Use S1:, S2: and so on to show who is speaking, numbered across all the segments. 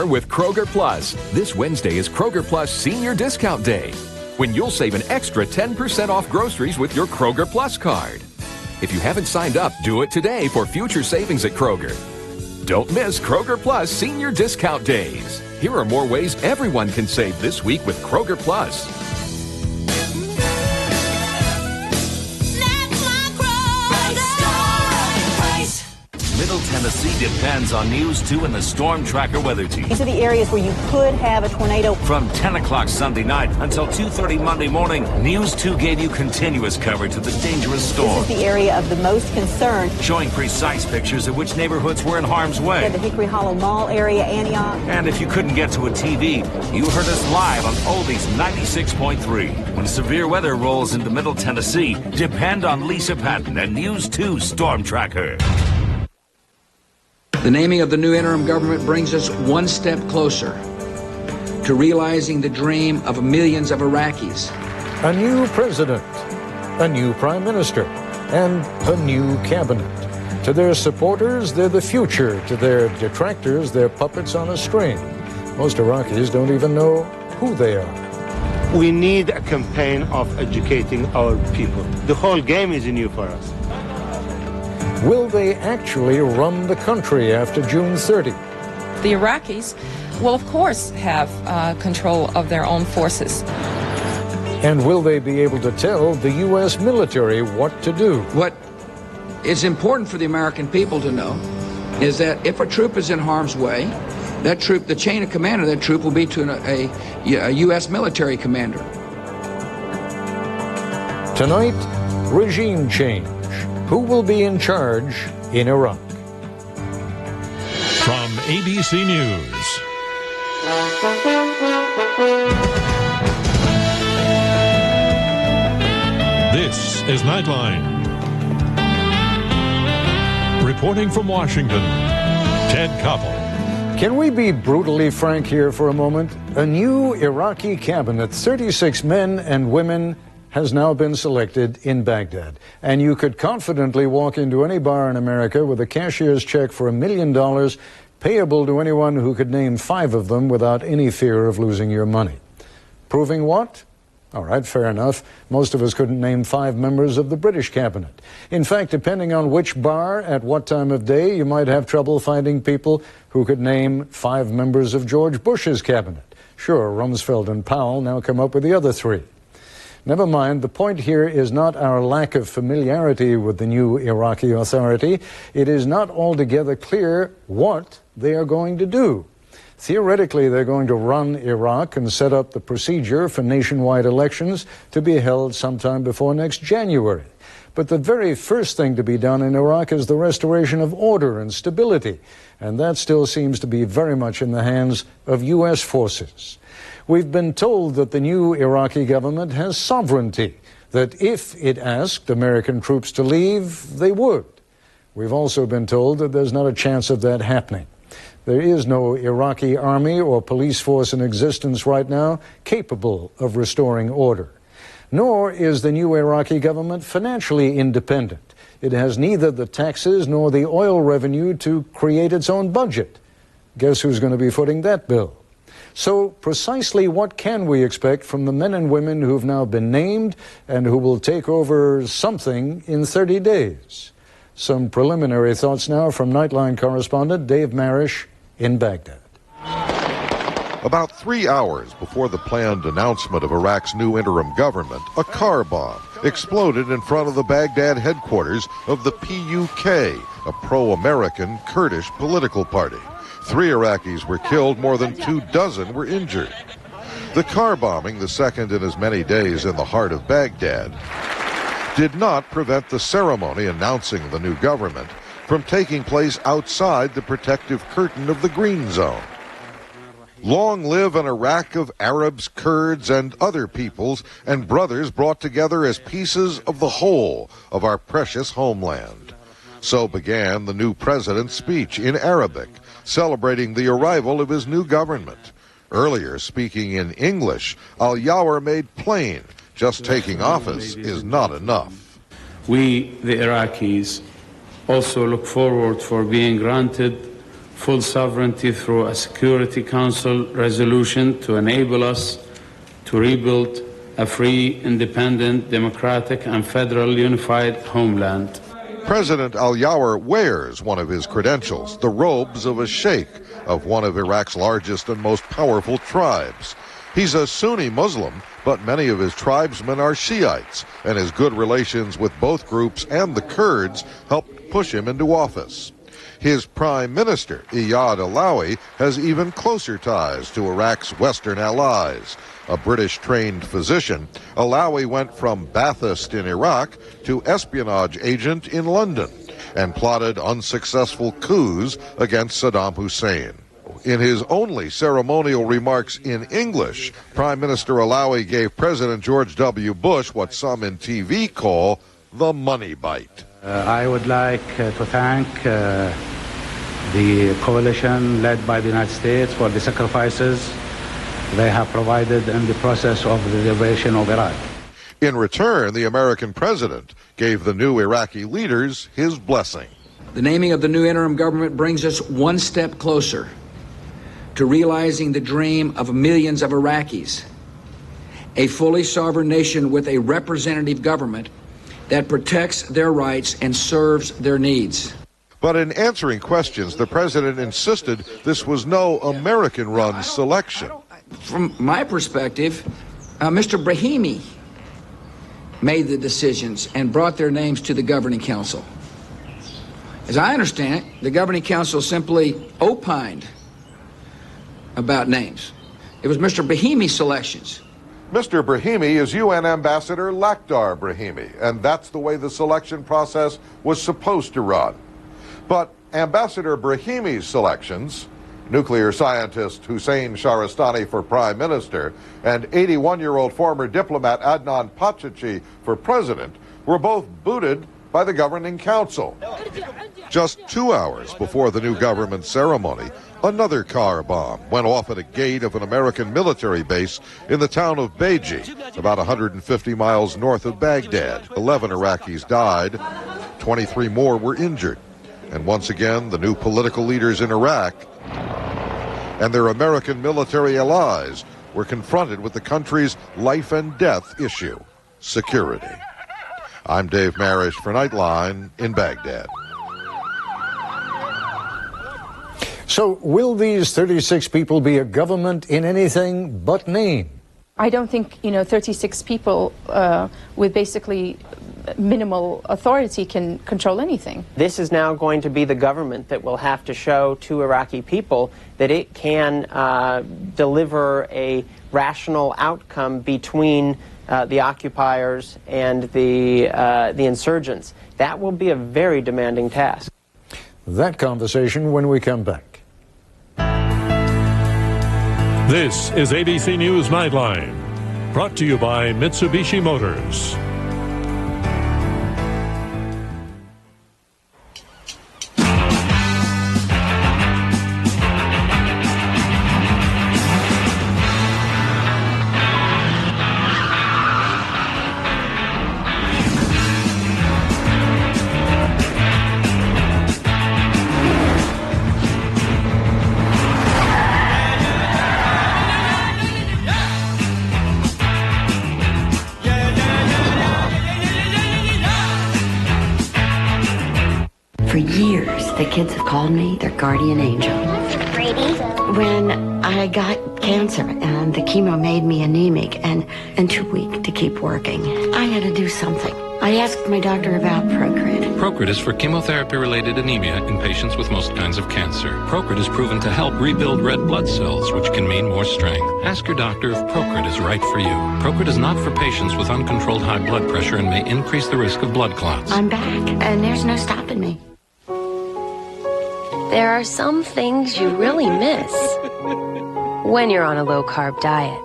S1: more with Kroger Plus. This Wednesday is Kroger Plus Senior Discount Day, when you'll save an extra 10% off groceries with your Kroger Plus card. If you haven't signed up, do it today for future savings at Kroger. Don't miss Kroger Plus Senior Discount Days. Here are more ways everyone can save this week with Kroger Plus.
S2: Middle Tennessee depends on News 2 and the Storm Tracker weather team.
S3: These are the areas where you could have a tornado.
S2: From 10 o'clock Sunday night until 2:30 Monday morning, News 2 gave you continuous coverage of the dangerous storm.
S3: This is the area of the most concern.
S2: Showing precise pictures of which neighborhoods were in harm's way.
S3: The Hickory Hollow Mall area, Antioch.
S2: And if you couldn't get to a TV, you heard us live on Oldies 96.3. When severe weather rolls into Middle Tennessee, depend on Lisa Patton and News 2 Storm Tracker.
S4: The naming of the new interim government brings us one step closer to realizing the dream of millions of Iraqis.
S5: A new president, a new prime minister, and a new cabinet. To their supporters, they're the future. To their detractors, they're puppets on a string. Most Iraqis don't even know who they are.
S6: We need a campaign of educating our people. The whole game is new for us.
S5: Will they actually run the country after June 30?
S7: The Iraqis will, of course, have control of their own forces.
S5: And will they be able to tell the U.S. military what to do?
S4: What is important for the American people to know is that if a troop is in harm's way, that troop, the chain of command of that troop will be to a U.S. military commander.
S5: Tonight, regime change. Who will be in charge in Iraq?
S8: From ABC News. This is Nightline. Reporting from Washington, Ted Koppel.
S5: Can we be brutally frank here for a moment? A new Iraqi cabinet, 36 men and women, has now been selected in Baghdad. And you could confidently walk into any bar in America with a cashier's check for $1 million payable to anyone who could name 5 of them without any fear of losing your money. Proving what? All right, fair enough. Most of us couldn't name 5 members of the British cabinet. In fact, depending on which bar at what time of day, you might have trouble finding people who could name 5 members of George Bush's cabinet. Sure, Rumsfeld and Powell now come up with the other 3. Never mind, the point here is not our lack of familiarity with the new Iraqi authority. It is not altogether clear what they are going to do. Theoretically, they're going to run Iraq and set up the procedure for nationwide elections to be held sometime before next January. But the very first thing to be done in Iraq is the restoration of order and stability, and that still seems to be very much in the hands of U.S. forces. We've been told that the new Iraqi government has sovereignty, that if it asked American troops to leave, they would. We've also been told that there's not a chance of that happening. There is no Iraqi army or police force in existence right now capable of restoring order. Nor is the new Iraqi government financially independent. It has neither the taxes nor the oil revenue to create its own budget. Guess who's going to be footing that bill? So precisely what can we expect from the men and women who've now been named and who will take over something in 30 days? Some preliminary thoughts now from Nightline correspondent Dave Marish in Baghdad.
S9: About 3 hours before the planned announcement of Iraq's new interim government, a car bomb exploded in front of the Baghdad headquarters of the PUK, a pro-American Kurdish political party. 3 Iraqis were killed, more than 24 were injured. The car bombing, the second in as many days in the heart of Baghdad, did not prevent the ceremony announcing the new government from taking place outside the protective curtain of the Green Zone. Long live an Iraq of Arabs, Kurds, and other peoples and brothers brought together as pieces of the whole of our precious homeland. So began the new president's speech in Arabic, celebrating the arrival of his new government. Earlier, speaking in English, Al-Yawar made plain just taking office is not enough.
S10: We, the Iraqis, also look forward for being granted full sovereignty through a Security Council resolution to enable us to rebuild a free, independent, democratic, and federal unified homeland.
S9: President Al-Yawer wears one of his credentials, the robes of a sheikh of one of Iraq's largest and most powerful tribes. He's a Sunni Muslim, but many of his tribesmen are Shiites, and his good relations with both groups and the Kurds helped push him into office. His prime minister, Iyad Allawi, has even closer ties to Iraq's Western allies. A British-trained physician, Allawi went from Ba'athist in Iraq to espionage agent in London and plotted unsuccessful coups against Saddam Hussein. In his only ceremonial remarks in English, Prime Minister Allawi gave President George W. Bush what some in TV call the money bite.
S10: I would like to thank the coalition led by the United States for the sacrifices they have provided in the process of the liberation of Iraq.
S9: In return, the American president gave the new Iraqi leaders his blessing.
S4: The naming of the new interim government brings us one step closer to realizing the dream of millions of Iraqis, a fully sovereign nation with a representative government that protects their rights and serves their needs.
S9: But in answering questions, the president insisted this was no American-run selection.
S4: From my perspective, Mr. Brahimi made the decisions and brought their names to the Governing Council. As I understand it, the Governing Council simply opined about names. It was Mr. Brahimi's selections.
S9: Mr. Brahimi is UN Ambassador Lakhdar Brahimi, and that's the way the selection process was supposed to run. But Ambassador Brahimi's selections, nuclear scientist Hussein Shahrastani for prime minister and 81-year-old former diplomat Adnan Pachachi for president, were both booted by the Governing Council. Just 2 hours before the new government ceremony, another car bomb went off at a gate of an American military base in the town of Beji, about 150 miles north of Baghdad. 11 Iraqis died, 23 more were injured. And once again, the new political leaders in Iraq and their American military allies were confronted with the country's life and death issue, security. I'm Dave Marish for Nightline in Baghdad.
S5: So will these 36 people be a government in anything but name?
S7: I don't think, 36 people with basically minimal authority can control anything.
S11: This is now going to be the government that will have to show to Iraqi people that it can deliver a rational outcome between the occupiers and the insurgents. That will be a very demanding task.
S5: That conversation when we come back.
S8: This is ABC News Nightline, brought to you by Mitsubishi Motors.
S12: For years, the kids have called me their guardian angel.
S13: Brady?
S12: When I got cancer and the chemo made me anemic and too weak to keep working, I had to do something. I asked my doctor about Procrit.
S14: Procrit is for chemotherapy-related anemia in patients with most kinds of cancer. Procrit is proven to help rebuild red blood cells, which can mean more strength. Ask your doctor if Procrit is right for you. Procrit is not for patients with uncontrolled high blood pressure and may increase the risk of blood clots.
S12: I'm back, and there's no stopping me.
S13: There are some things you really miss when you're on a low-carb diet.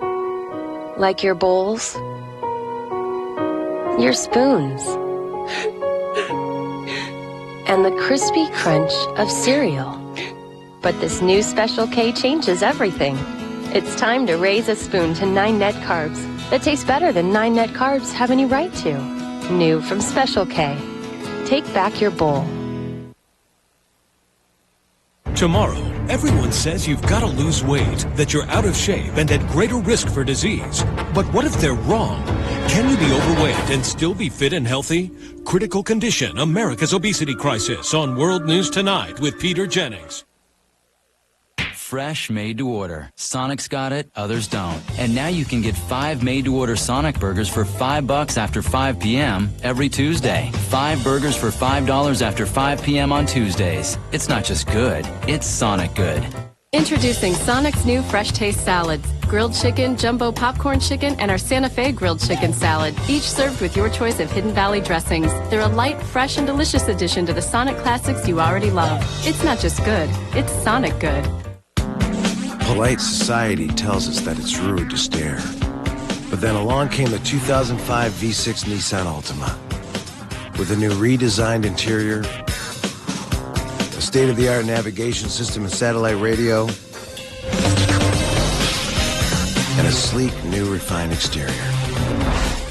S13: Like your bowls, your spoons, and the crispy crunch of cereal. But this new Special K changes everything. It's time to raise a spoon to 9 net carbs that taste better than 9 net carbs have any right to. New from Special K. Take back your bowl.
S15: Tomorrow, everyone says you've got to lose weight, that you're out of shape and at greater risk for disease. But what if they're wrong? Can you be overweight and still be fit and healthy? Critical Condition, America's Obesity Crisis on World News Tonight with Peter Jennings.
S16: Fresh, made to order. Sonic's got it, others don't. And now you can get 5 made-to-order Sonic burgers for $5 after 5 p.m. every Tuesday. 5 burgers for $5 after 5 p.m. on Tuesdays. It's not just good, it's Sonic good.
S17: Introducing Sonic's new Fresh Taste Salads. Grilled chicken, jumbo popcorn chicken, and our Santa Fe grilled chicken salad, each served with your choice of Hidden Valley dressings. They're a light, fresh, and delicious addition to the Sonic classics you already love. It's not just good, it's Sonic good.
S18: Polite society tells us that it's rude to stare. But then along came the 2005 V6 Nissan Altima. With a new redesigned interior, a state-of-the-art navigation system and satellite radio, and a sleek, new, refined exterior.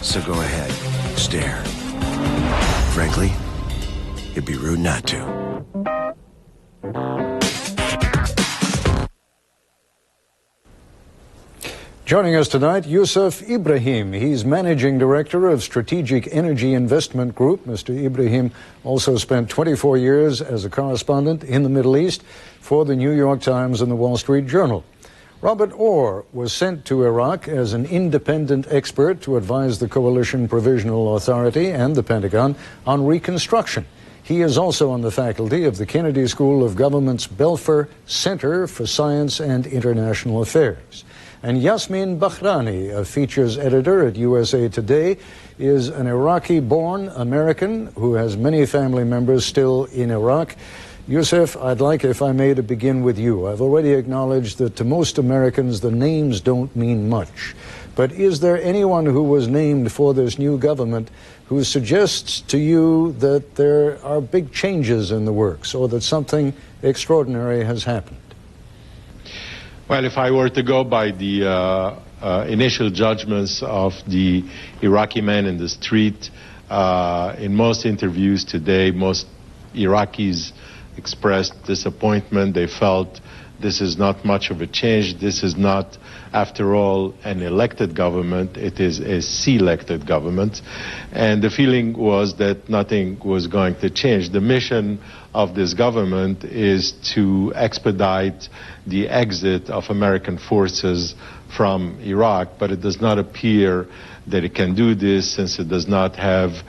S18: So go ahead, stare. Frankly, it'd be rude not to.
S5: Joining us tonight, Yusuf Ibrahim. He's Managing Director of Strategic Energy Investment Group. Mr. Ibrahim also spent 24 years as a correspondent in the Middle East for the New York Times and the Wall Street Journal. Robert Orr was sent to Iraq as an independent expert to advise the Coalition Provisional Authority and the Pentagon on reconstruction. He is also on the faculty of the Kennedy School of Government's Belfer Center for Science and International Affairs. And Yasmin Bahrani, a features editor at USA Today, is an Iraqi-born American who has many family members still in Iraq. Yusuf, I'd like, if I may, to begin with you. I've already acknowledged that to most Americans the names don't mean much. But is there anyone who was named for this new government who suggests to you that there are big changes in the works or that something extraordinary has happened?
S19: Well, if I were to go by the initial judgments of the Iraqi men in the street, in most interviews today, most Iraqis expressed disappointment. They felt this is not much of a change. This is not, after all, an elected government. It is a selected government. And the feeling was that nothing was going to change. The mission of this government is to expedite the exit of American forces from Iraq, but it does not appear that it can do this since it does not have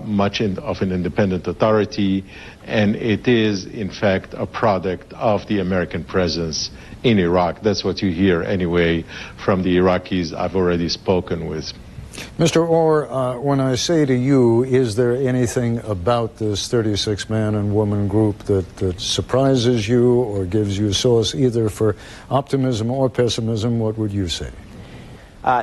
S19: much of an independent authority, and it is, in fact, a product of the American presence in Iraq. That's what you hear, anyway, from the Iraqis I've already spoken with.
S5: Mr. Orr, when I say to you, is there anything about this 36-man and woman group that surprises you or gives you source either for optimism or pessimism, what would you say?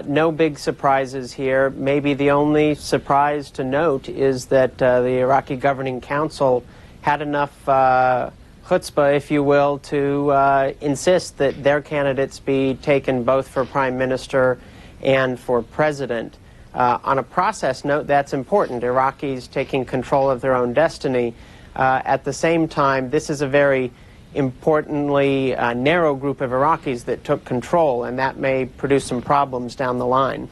S11: No big surprises here. Maybe the only surprise to note is that the Iraqi Governing Council had enough chutzpah, if you will, to insist that their candidates be taken both for prime minister and for president. On a process note, that's important. Iraqis taking control of their own destiny. At the same time, this is a very importantly narrow group of Iraqis that took control, and that may produce some problems down the line.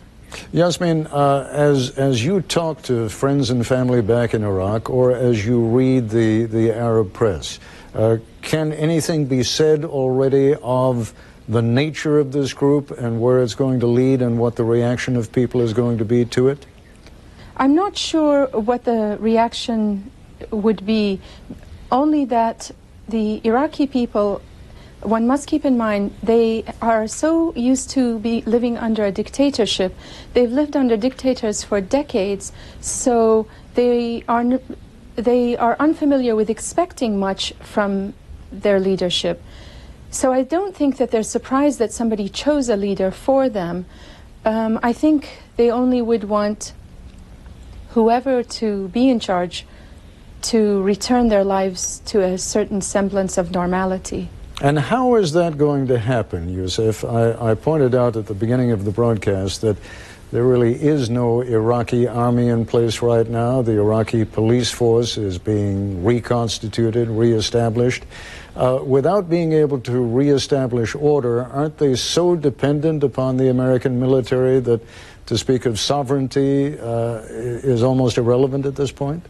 S5: Yasmin, as you talk to friends and family back in Iraq, or as you read the Arab press, can anything be said already of the nature of this group and where it's going to lead and what the reaction of people is going to be to it?
S7: I'm not sure what the reaction would be, only that the Iraqi people, one must keep in mind, they are so used to be living under a dictatorship. They've lived under dictators for decades, so they are unfamiliar with expecting much from their leadership. So I don't think that they're surprised that somebody chose a leader for them. I think they only would want whoever to be in charge to return their lives to a certain semblance of normality.
S5: And how is that going to happen, Yusuf? I pointed out at the beginning of the broadcast that There really is no Iraqi army in place right now. The Iraqi police force is being reconstituted, reestablished. Without being able to reestablish order, aren't they so dependent upon the American military that to speak of sovereignty is almost irrelevant at this point?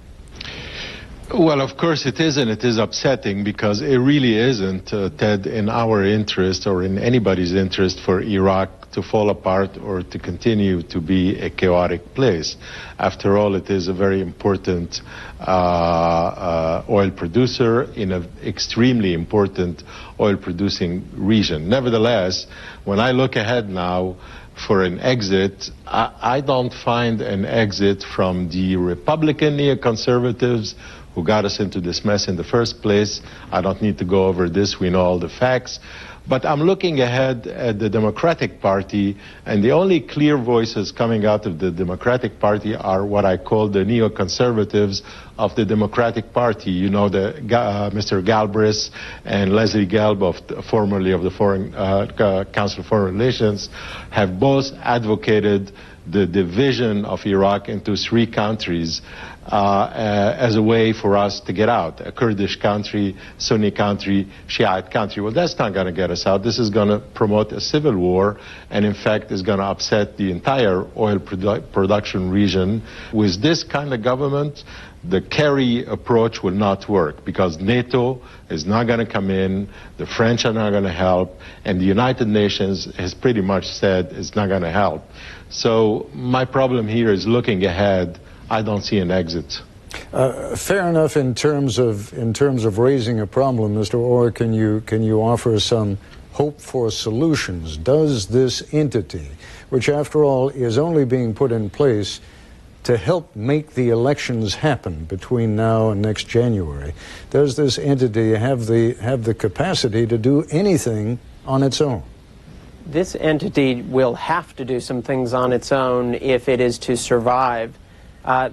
S19: Well, of course it is, and it is upsetting because it really isn't, Ted, in our interest or in anybody's interest for Iraq to fall apart or to continue to be a chaotic place. After all, it is a very important oil producer in an extremely important oil-producing region. Nevertheless, when I look ahead now for an exit, I don't find an exit from the Republican neoconservatives who got us into this mess in the first place. I don't need to go over this, we know all the facts. But I'm looking ahead at the Democratic Party, and the only clear voices coming out of the Democratic Party are what I call the neoconservatives of the Democratic Party. You know, Mr. Galbraith and Leslie Gelb, formerly of the Council of Foreign Relations, have both advocated the division of Iraq into 3 countries as a way for us to get out. A Kurdish country, Sunni country, Shiite country. Well, that's not going to get us out. This is going to promote a civil war, and in fact is going to upset the entire oil production region. With this kind of government, the Kerry approach will not work because NATO is not going to come in, the French are not going to help, and the United Nations has pretty much said it's not going to help. So my problem here is looking ahead. I don't see an exit.
S5: Fair enough in terms of raising a problem, Mr. Orr. Can you offer some hope for solutions? Does this entity, which after all is only being put in place to help make the elections happen between now and next January, does this entity have the capacity to do anything on its own?
S11: This entity will have to do some things on its own if it is to survive.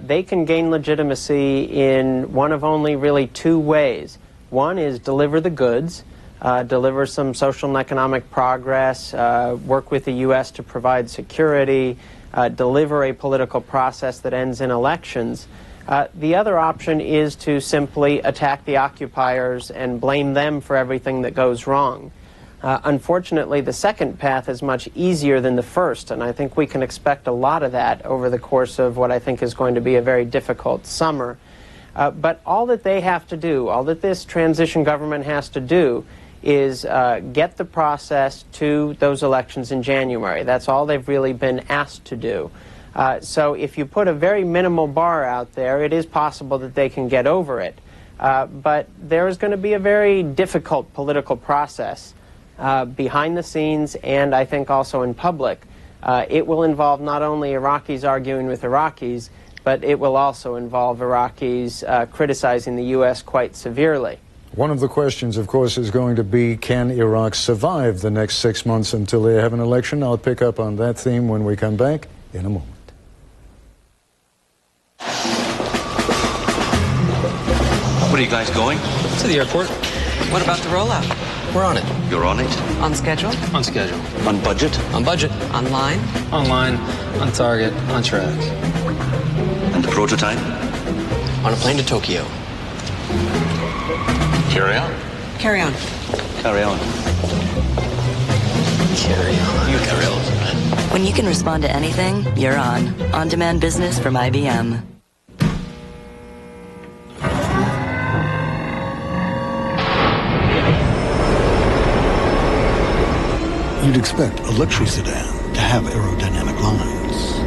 S11: They can gain legitimacy in one of only really 2 ways. One is deliver the goods, deliver some social and economic progress, work with the U.S. to provide security, deliver a political process that ends in elections. The other option is to simply attack the occupiers and blame them for everything that goes wrong. Unfortunately, the second path is much easier than the first, and I think we can expect a lot of that over the course of what I think is going to be a very difficult summer. But all that they have to do, all that this transition government has to do, is get the process to those elections in January. That's all they've really been asked to do. So if you put a very minimal bar out there, it is possible that they can get over it. But there is going to be a very difficult political process behind the scenes, and I think also in public. It will involve not only Iraqis arguing with Iraqis, but it will also involve Iraqis criticizing the U.S. quite severely.
S5: One of the questions, of course, is going to be, can Iraq survive the next 6 months until they have an election? I'll pick up on that theme when we come back in a moment.
S20: Where are you guys going?
S21: To the airport.
S20: What about the rollout?
S21: We're on it.
S20: You're on it?
S21: On schedule? On schedule.
S20: On budget?
S21: On budget. Online? Online. On target. On track.
S20: And the prototype?
S21: On a plane to Tokyo.
S20: Carry on.
S21: Carry on.
S20: Carry on.
S21: Carry on.
S20: You carry on.
S22: When you can respond to anything, you're on. On-demand business from IBM.
S23: You'd expect a luxury sedan to have aerodynamic lines.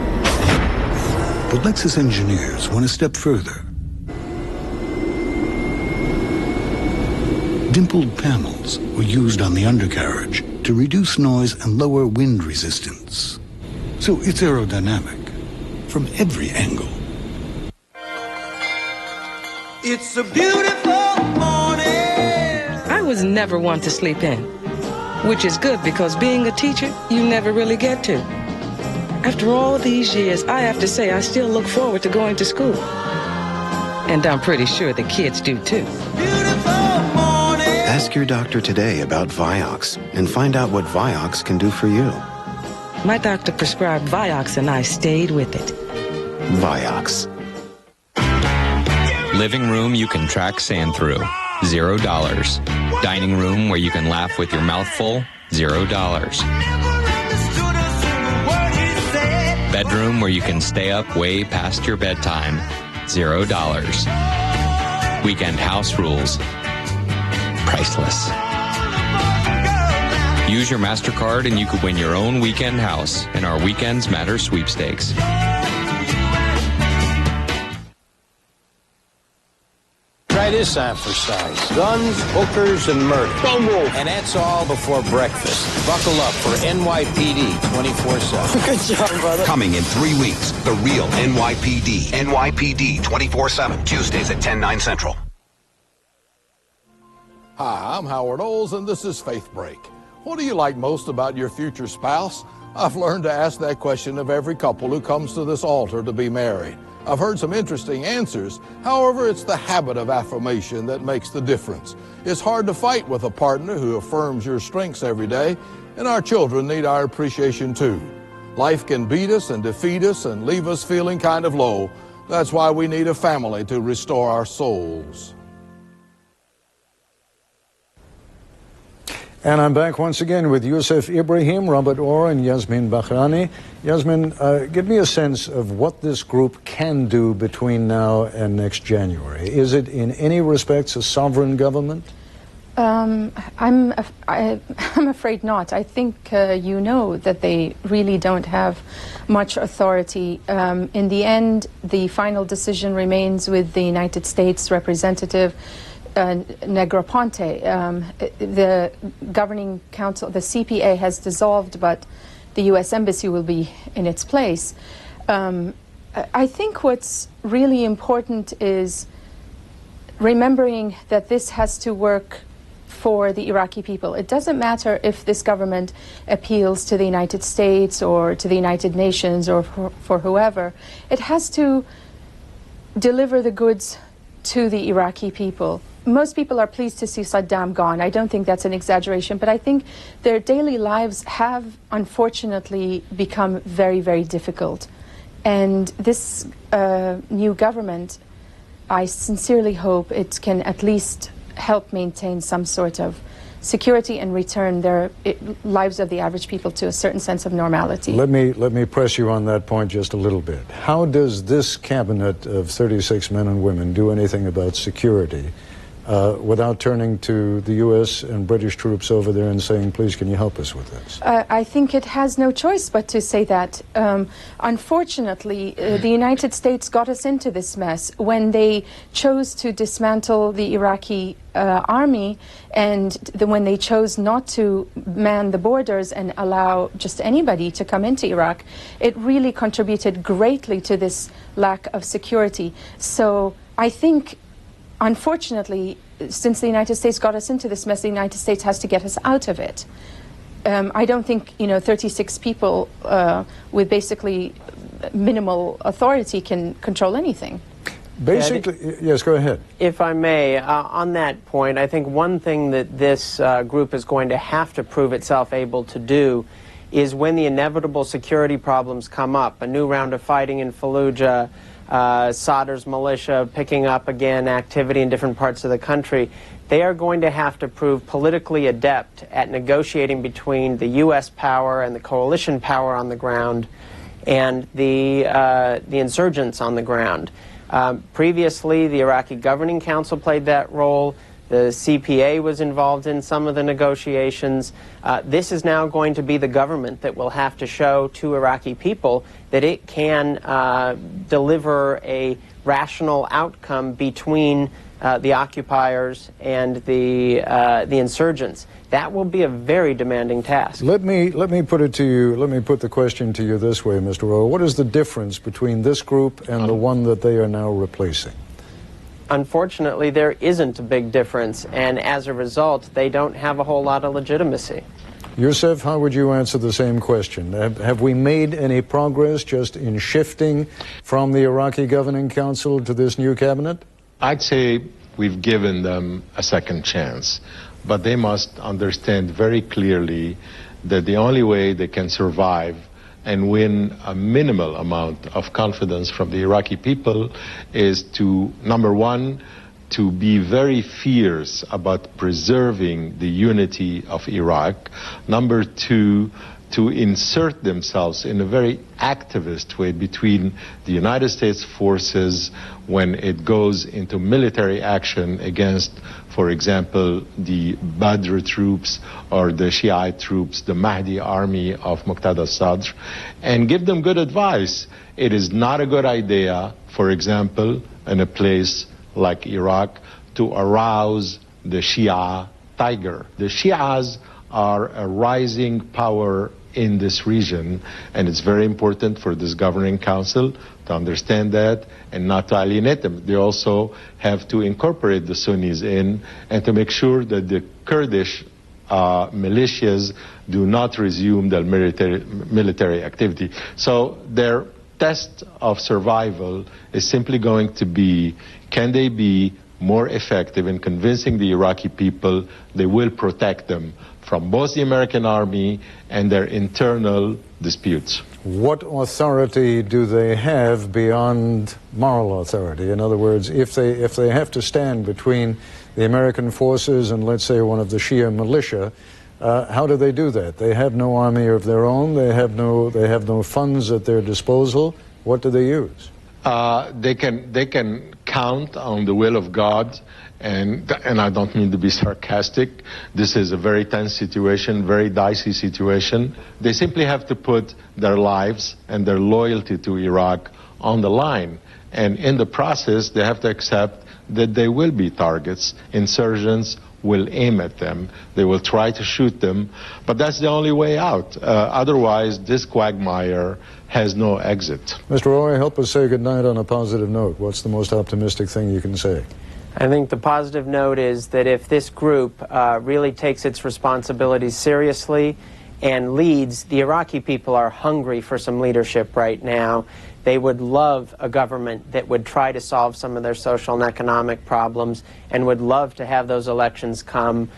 S23: But Lexus engineers went a step further. Dimpled panels were used on the undercarriage to reduce noise and lower wind resistance. So it's aerodynamic from every angle.
S24: It's a beautiful morning.
S25: I was never one to sleep in, which is good because being a teacher, you never really get to. After all these years, I have to say I still look forward to going to school. And I'm pretty sure the kids do too.
S26: Ask your doctor today about Vioxx and find out what Vioxx can do for you.
S25: My doctor prescribed Vioxx and I stayed with it.
S1: Vioxx. Living room you can track sand through, $0. Dining room where you can laugh with your mouth full, $0. Bedroom where you can stay up way past your bedtime, $0. Weekend house rules, priceless. Use your MasterCard and you could win your own weekend house in our Weekends Matter sweepstakes.
S2: Try this on for size. Guns, hookers, and murder. And that's all before breakfast. Buckle up for NYPD 24/7.
S3: Good job, brother.
S6: Coming in 3 weeks, the real NYPD. NYPD 24/7, Tuesdays at 10, 9 Central.
S10: Hi, I'm Howard Oles, and this is Faith Break. What do you like most about your future spouse? I've learned to ask that question of every couple who comes to this altar to be married. I've heard some interesting answers. However, it's the habit of affirmation that makes the difference. It's hard to fight with a partner who affirms your strengths every day, and our children need our appreciation too. Life can beat us and defeat us and leave us feeling kind of low. That's why we need a family to restore our souls.
S5: And I'm back once again with Yusuf Ibrahim, Robert Orr, and Yasmin Bahrani. Yasmin, give me a sense of what this group can do between now and next January. Is it in any respects a sovereign government?
S7: I'm afraid not. I think you know that they really don't have much authority. In the end, the final decision remains with the United States representative, Negroponte. The governing council, the CPA, has dissolved, but the U.S. Embassy will be in its place. I think what's really important is remembering that this has to work for the Iraqi people. It doesn't matter if this government appeals to the United States or to the United Nations or for whoever. It has to deliver the goods to the Iraqi people. Most people are pleased to see Saddam gone. I don't think that's an exaggeration, but I think their daily lives have unfortunately become very, very difficult. And this new government, I sincerely hope it can at least help maintain some sort of security and return their lives of the average people to a certain sense of normality.
S5: Let me press you on that point just a little bit. How does this cabinet of 36 men and women do anything about security without turning to the U.S. and British troops over there and saying, please, can you help us with this?
S7: I think it has no choice but to say that. Unfortunately, the United States got us into this mess when they chose to dismantle the Iraqi army, and when they chose not to man the borders and allow just anybody to come into Iraq. It really contributed greatly to this lack of security. So I think, unfortunately, since the United States got us into this mess, the United States has to get us out of it. I don't think, 36 people with basically minimal authority can control anything.
S5: Basically, yes, go ahead.
S11: If I may, on that point, I think one thing that this group is going to have to prove itself able to do is when the inevitable security problems come up, a new round of fighting in Fallujah, Sadr's militia picking up again activity in different parts of the country, they are going to have to prove politically adept at negotiating between the U.S. power and the coalition power on the ground and the insurgents on the ground. Previously, the Iraqi Governing Council played that role. The CPA was involved in some of the negotiations. This is now going to be the government that will have to show to Iraqi people that it can deliver a rational outcome between the occupiers and the insurgents. That will be a very demanding task.
S5: Let me put it to you. Let me put the question to you this way, Mr. Rowe. What is the difference between this group and the one that they are now replacing?
S11: Unfortunately, there isn't a big difference, and as a result, they don't have a whole lot of legitimacy.
S5: Yusuf, how would you answer the same question? Have we made any progress just in shifting from the Iraqi Governing Council to this new cabinet?
S19: I'd say we've given them a second chance, but they must understand very clearly that the only way they can survive and win a minimal amount of confidence from the Iraqi people is to, number one, to be very fierce about preserving the unity of Iraq. Number two, to insert themselves in a very activist way between the United States forces when it goes into military action against, for example, the Badr troops or the Shiite troops, the Mahdi army of Muqtada Sadr, and give them good advice. It is not a good idea, for example, in a place like Iraq, to arouse the Shia tiger. The Shias are a rising power in this region, and it's very important for this governing council to understand that and not to alienate them. They also have to incorporate the Sunnis in and to make sure that the Kurdish militias do not resume their military activity. So their test of survival is simply going to be, can they be more effective in convincing the Iraqi people they will protect them from both the American army and their internal disputes.
S5: What authority do they have beyond moral authority? In other words, if they have to stand between the American forces and, let's say, one of the Shia militia, how do they do that? They have no army of their own. They have no funds at their disposal. What do they use?
S19: They can count on the will of God, and I don't mean to be sarcastic. This is a very tense situation, very dicey situation. They simply have to put their lives and their loyalty to Iraq on the line, and in the process, they have to accept that they will be targets. Insurgents will aim at them. They will try to shoot them, but that's the only way out. Otherwise, this quagmire has no exit.
S5: Mr. Roy, help us say goodnight on a positive note. What's the most optimistic thing you can say?
S11: I think the positive note is that if this group really takes its responsibilities seriously and leads, the Iraqi people are hungry for some leadership right now. They would love a government that would try to solve some of their social and economic problems and would love to have those elections come.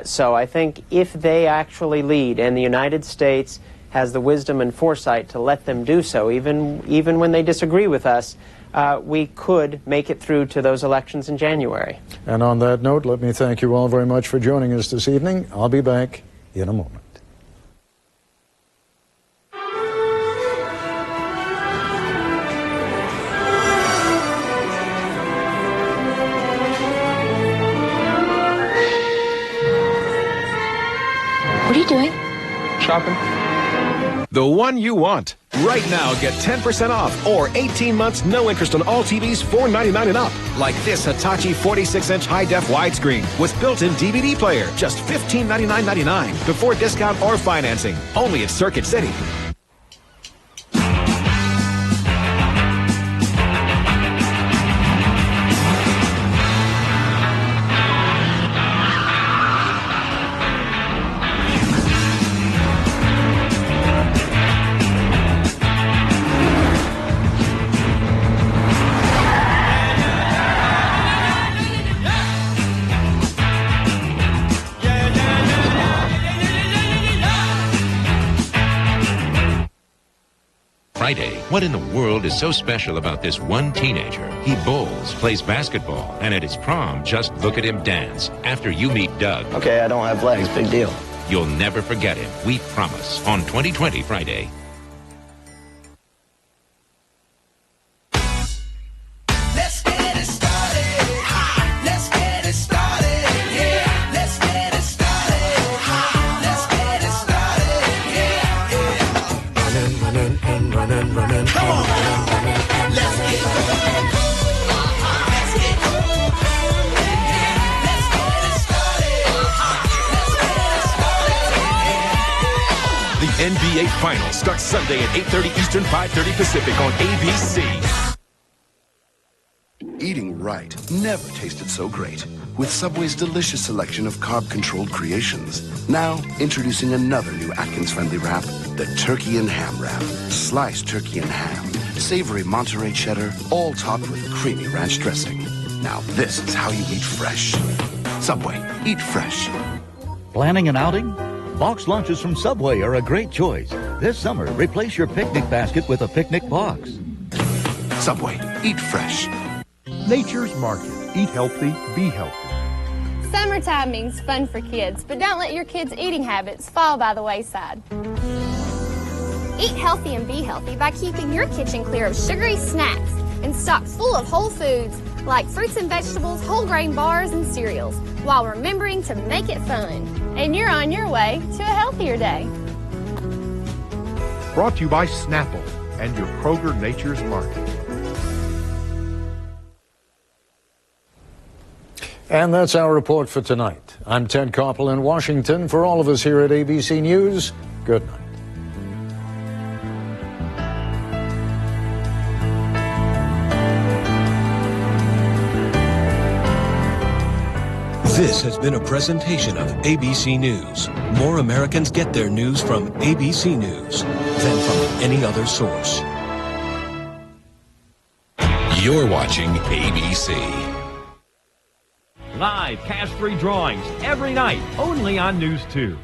S11: So I think if they actually lead, and the United States has the wisdom and foresight to let them do so, even when they disagree with us, we could make it through to those elections in January.
S5: And on that note, let me thank you all very much for joining us this evening. I'll be back in a moment.
S13: What are you doing?
S3: Shopping. The one you want. Right now, get 10% off or 18 months no interest on all TVs $4.99 and up. Like this Hitachi 46-inch high-def widescreen with built-in DVD player. Just $1599.99 before discount or financing. Only at Circuit City.
S4: Friday, what in the world is so special about this one teenager? He bowls, plays basketball, and at his prom, just look at him dance. After you meet Doug.
S8: Okay, I don't have legs, big deal.
S4: You'll never forget him, we promise, on 2020 Friday.
S3: NBA Finals starts Sunday at 8:30 Eastern, 5:30 Pacific on ABC.
S9: Eating right never tasted so great. With Subway's delicious selection of carb-controlled creations. Now, introducing another new Atkins-friendly wrap, the Turkey and Ham Wrap. Sliced turkey and ham, savory Monterey cheddar, all topped with creamy ranch dressing. Now this is how you eat fresh. Subway, eat fresh.
S14: Planning an outing?
S12: Box lunches from Subway are a great choice. This summer, replace your picnic basket with a picnic box.
S6: Subway, eat fresh.
S14: Nature's Market. Eat healthy, be healthy.
S15: Summertime means fun for kids, but don't let your kids' eating habits fall by the wayside. Eat healthy and be healthy by keeping your kitchen clear of sugary snacks and stocked full of whole foods like fruits and vegetables, whole grain bars, and cereals, while remembering to make it fun. And you're on your way to a healthier day.
S14: Brought to you by Snapple and your Kroger Nature's Market.
S5: And that's our report for tonight. I'm Ted Koppel in Washington. For all of us here at ABC News, good night.
S16: This has been a presentation of ABC News. More Americans get their news from ABC News than from any other source.
S17: You're watching ABC.
S26: Live cash-free drawings every night, only on News 2.